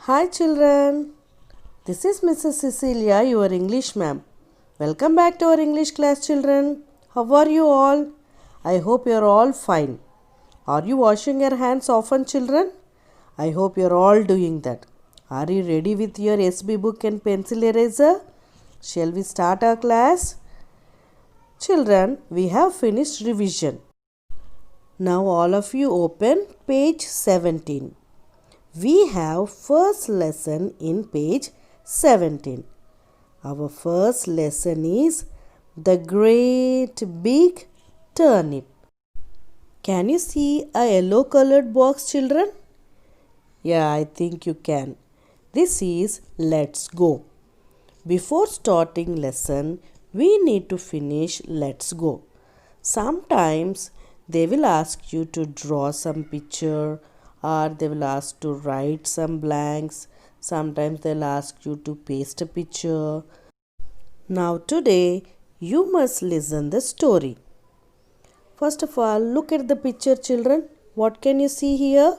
Hi children, this is Mrs. Cecilia, your English ma'am. Welcome back to our English class children. How are you all? I hope you are all fine. Are you washing your hands often children? I hope you are all doing that. Are you ready with your SB book and pencil eraser? Shall we start our class? Children, we have finished revision. Now all of you open page 17. We have first lesson in page 17. Our first lesson is the great big turnip. Can you see a yellow colored box children? Yeah, I think you can. This is let's go. Before starting lesson, we need to finish let's go. Sometimes they will ask you to draw some picture or they will ask to write some blanks. Sometimes they'll ask you to paste a picture. Now today you must listen the story. First of all, look at the picture children. What can you see here?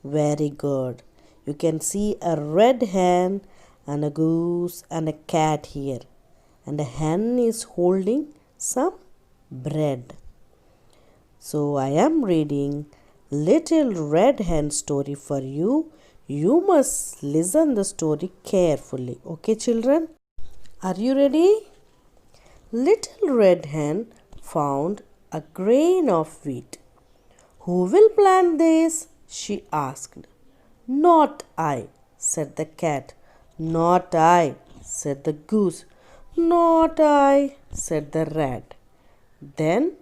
Very good. You can see a red hen and a goose and a cat here. And a hen is holding some bread. So I am reading Little Red Hen story for you. You must listen the story carefully. Okay children? Are you ready? Little Red Hen found a grain of wheat. Who will plant this? She asked. Not I, said the cat. Not I, said the goose. Not I, said the rat. Then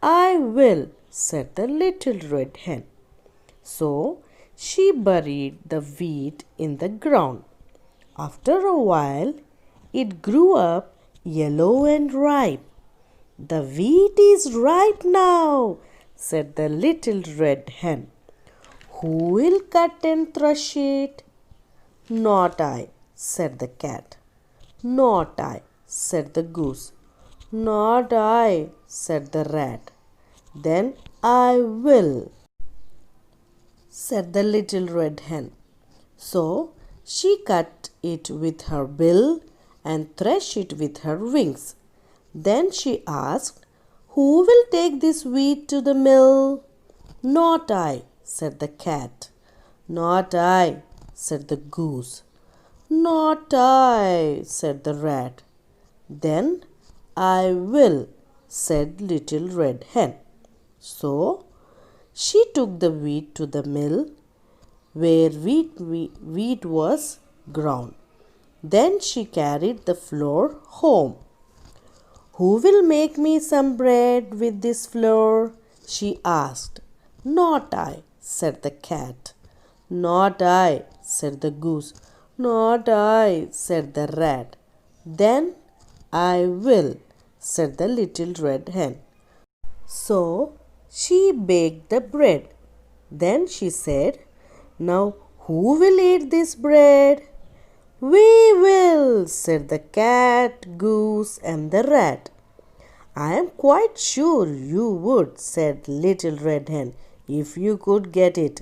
I will, said the little red hen. So she buried the wheat in the ground. After a while, it grew up yellow and ripe. The wheat is ripe now, said the little red hen. Who will cut and thresh it? Not I, said the cat. Not I, said the goose. Not I, said the rat. Then I will, said the little red hen. So she cut it with her bill and threshed it with her wings. Then she asked, Who will take this wheat to the mill? Not I, said the cat. Not I, said the goose. Not I, said the rat. Then I will, said little red hen. So she took the wheat to the mill where wheat was ground. Then she carried the flour home. Who will make me some bread with this flour? She asked. Not I, said the cat. Not I, said the goose. Not I, said the rat. Then I will, said the little red hen. So she baked the bread. Then she said, Now who will eat this bread? We will, said the cat, goose, and the rat. I am quite sure you would, said little red hen, if you could get it.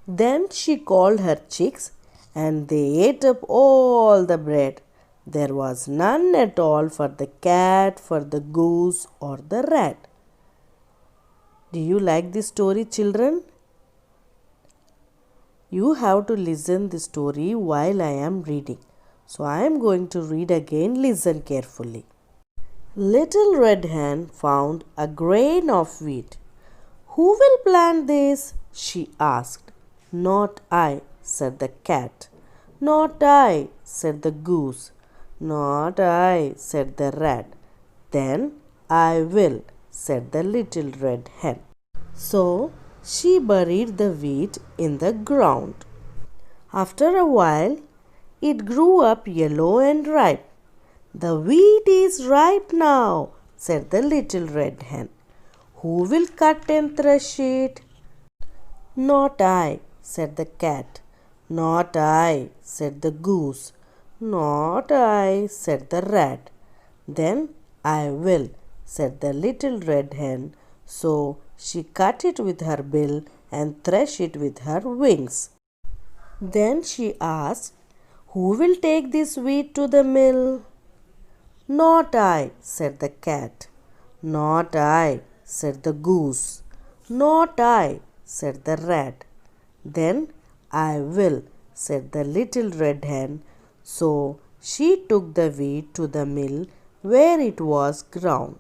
Then she called her chicks, and they ate up all the bread. There was none at all for the cat, for the goose, or the rat. Do you like this story, children? You have to listen the story while I am reading. So I am going to read again. Listen carefully. Little Red Hen found a grain of wheat. Who will plant this? She asked. Not I, said the cat. Not I, said the goose. Not I, said the rat. Then I will, said the little red hen. So she buried the wheat in the ground. After a while, it grew up yellow and ripe. The wheat is ripe now, said the little red hen. Who will cut and thresh it? Not I, said the cat. Not I, said the goose. Not I, said the rat. Then I will, said the little red hen. So she cut it with her bill and threshed it with her wings. Then she asked, "Who will take this wheat to the mill?" "Not I," said the cat. "Not I," said the goose. "Not I," said the rat. "Then I will," said the little red hen. So she took the wheat to the mill where it was ground.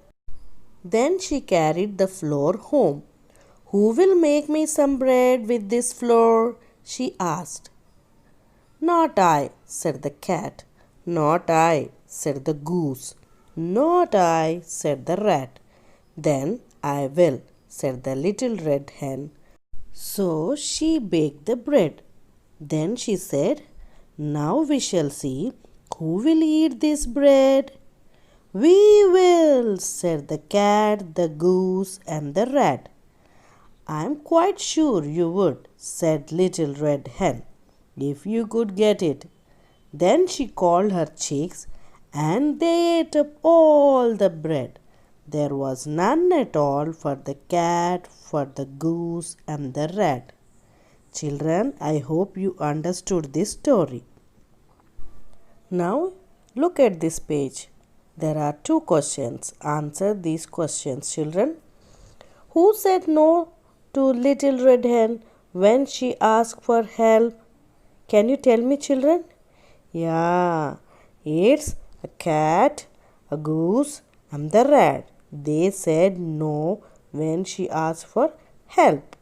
Then she carried the flour home. "Who will make me some bread with this flour?" she asked. "Not I," said the cat. "Not I," said the goose. "Not I," said the rat. "Then I will," said the little red hen. So she baked the bread. Then she said, "Now we shall see who will eat this bread." "We will," said the cat, the goose, and the rat. "I am quite sure you would," said Little Red Hen, "if you could get it." Then she called her chicks, and they ate up all the bread. There was none at all for the cat, for the goose, and the rat. Children, I hope you understood this story. Now, look at this page. There are two questions. Answer these questions, children. Who said no to Little Red Hen when she asked for help? Can you tell me, children? Yeah, it's a cat, a goose, and the rat. They said no when she asked for help.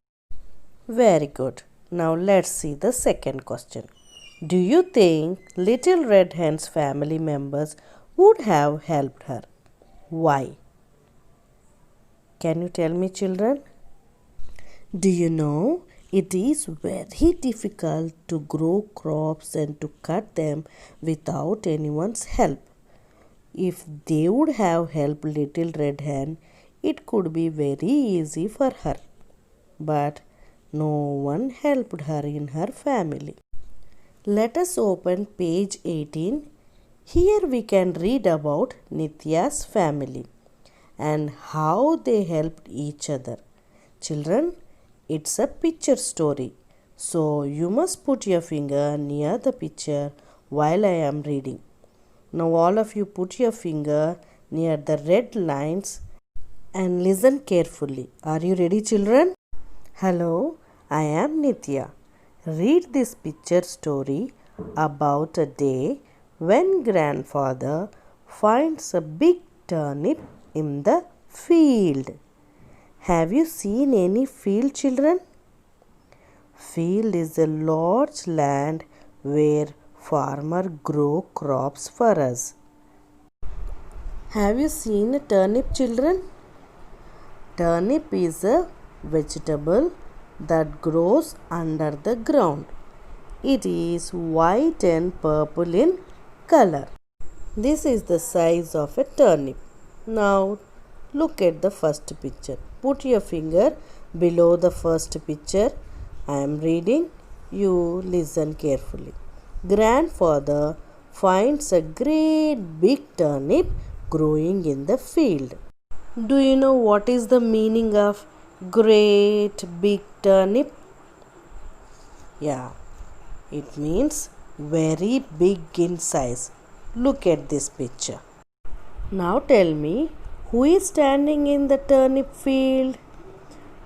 Very good. Now let's see the second question. Do you think Little Red Hen's family members would have helped her? Why? Can you tell me, children? Do you know it is very difficult to grow crops and to cut them without anyone's help? If they would have helped Little Red Hen, it could be very easy for her. But no one helped her in her family. Let us open page 18. Here we can read about Nitya's family and how they helped each other. Children, it's a picture story. So you must put your finger near the picture while I am reading. Now all of you put your finger near the red lines and listen carefully. Are you ready, children? Hello, I am Nitya. Read this picture story about a day when grandfather finds a big turnip in the field. Have you seen any field, children? Field is a large land where farmers grow crops for us. Have you seen a turnip, children? Turnip is a vegetable that grows under the ground. It is white and purple in color. This is the size of a turnip. Now look at the first picture. Put your finger below the first picture. I am reading. You listen carefully. Grandfather finds a great big turnip growing in the field. Do you know what is the meaning of great big turnip? Yeah, it means very big in size. Look at this picture. Now tell me, who is standing in the turnip field?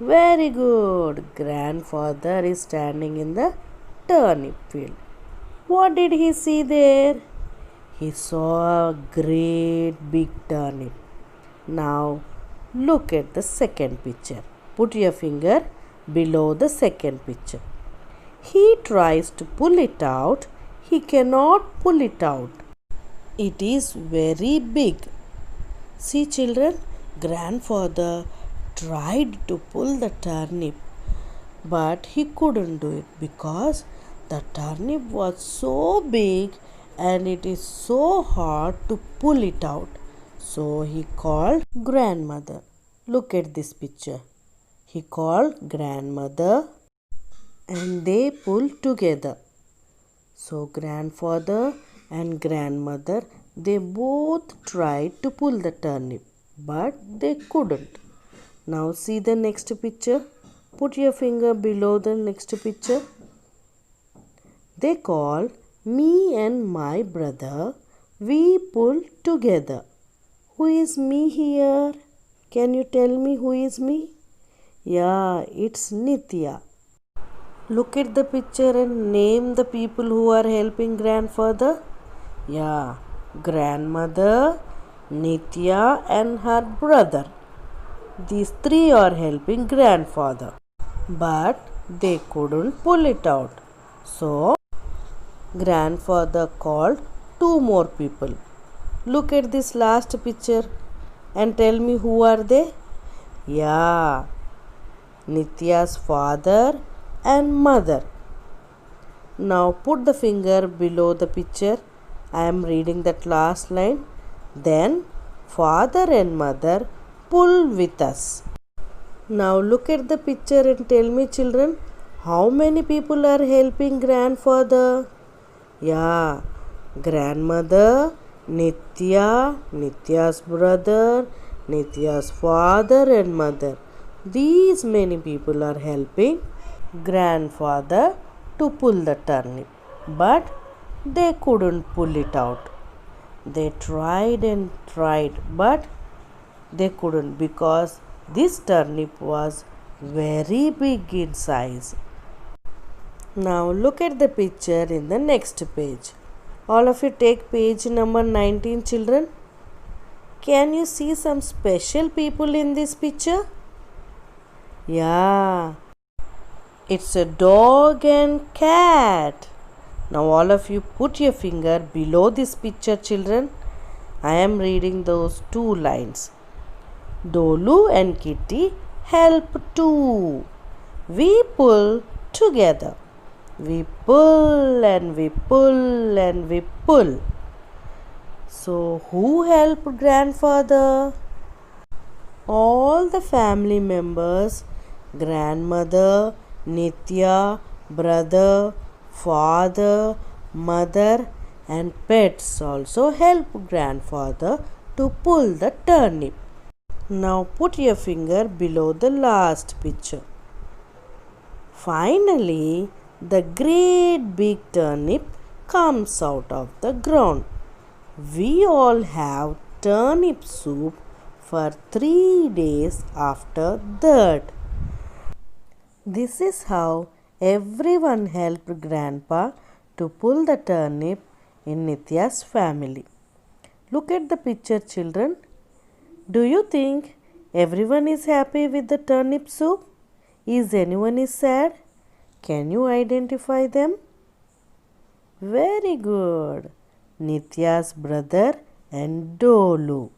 Very good. Grandfather is standing in the turnip field. What did he see there? He saw a great big turnip. Now look at the second picture. Put your finger below the second picture. He tries to pull it out. He cannot pull it out. It is very big. See, children, grandfather tried to pull the turnip, but he couldn't do it because the turnip was so big and it is so hard to pull it out. So he called grandmother. Look at this picture. He called grandmother and they pulled together. So grandfather and grandmother, they both tried to pull the turnip, but they couldn't. Now see the next picture. Put your finger below the next picture. They call me and my brother. We pull together. Who is me here? Can you tell me who is me? Yeah, it's Nitya. Look at the picture and name the people who are helping grandfather. Yeah, grandmother, Nitya and her brother. These three are helping grandfather. But they couldn't pull it out. So grandfather called two more people. Look at this last picture and tell me who are they? Yeah, Nitya's father and mother. Now put the finger below the picture. I am reading that last line. Then father and mother pull with us. Now look at the picture and tell me, children, how many people are helping grandfather? Yeah, grandmother, Nitya, Nitya's brother, Nitya's father and mother. These many people are helping grandfather to pull the turnip, but they couldn't pull it out. They tried and tried, but they couldn't because this turnip was very big in size. Now look at the picture in the next page. All of you take page number 19, children. Can you see some special people in this picture? Yeah, it's a dog and cat. Now all of you put your finger below this picture, children. I am reading those two lines. Dolu and Kitty help too. We pull together. We pull and we pull and we pull. So who helped grandfather? All the family members, grandmother, Nitya, brother, father, mother and pets also help grandfather to pull the turnip. Now put your finger below the last picture. Finally, the great big turnip comes out of the ground. We all have turnip soup for 3 days after that. This is how everyone helped Grandpa to pull the turnip in Nitya's family. Look at the picture, children. Do you think everyone is happy with the turnip soup? Is anyone is sad? Can you identify them? Very good. Nitya's brother and Dolu.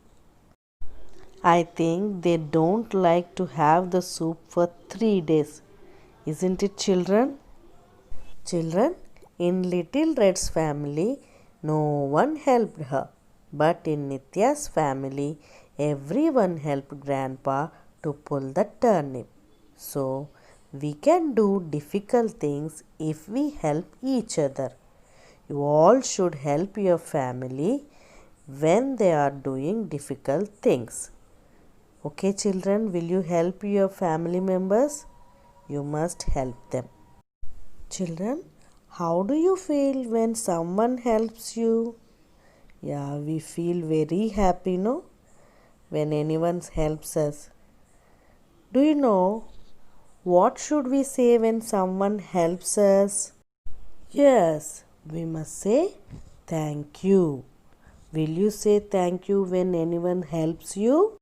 I think they don't like to have the soup for 3 days. Isn't it, children? Children, in Little Red's family, no one helped her. But in Nitya's family, everyone helped Grandpa to pull the turnip. So, we can do difficult things if we help each other. You all should help your family when they are doing difficult things. Okay, children, will you help your family members? You must help them. Children, how do you feel when someone helps you? Yeah, we feel very happy, no? When anyone helps us. Do you know what should we say when someone helps us? Yes, we must say thank you. Will you say thank you when anyone helps you?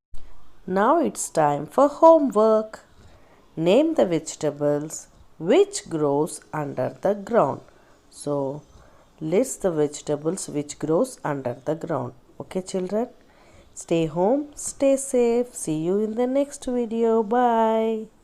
Now it's time for homework. Name the vegetables which grows under the ground. So, list the vegetables which grows under the ground. Okay, children? Stay home, stay safe. See you in the next video. Bye.